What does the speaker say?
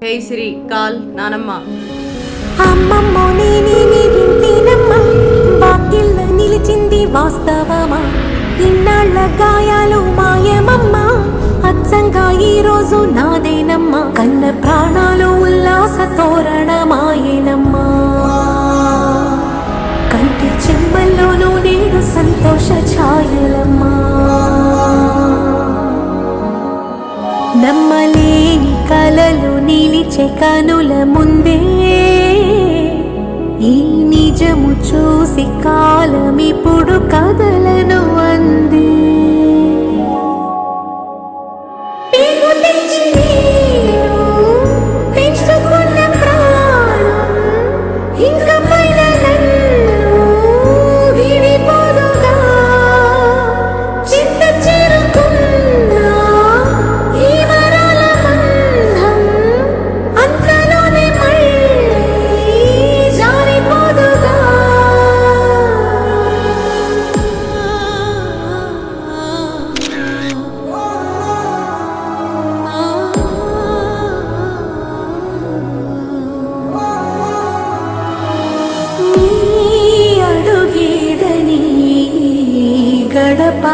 హే సిరి call నానమ్మ. అమ్మమ్మో నీ వింటేనమ్మా, వాకిళ్ళ నిలిచింది వాస్తవమా, ఇన్నాళ్ళ గాయాలు మాయమమ్మా, అచ్చంగా ఈ రోజు నాదేనమ్మా, కన్న ప్రాణాలు ఉల్లాస తోరణమాయేనమ్మా, కంటి చెమ్మల్లోనూ నేడు సంతోష ఛాయలమ్మా, నమ్మలేని కలలు నిలిచే కనుల ముందే ఈ నిజము చూసి కాలమిప్పుడు కదలను అంది. గడప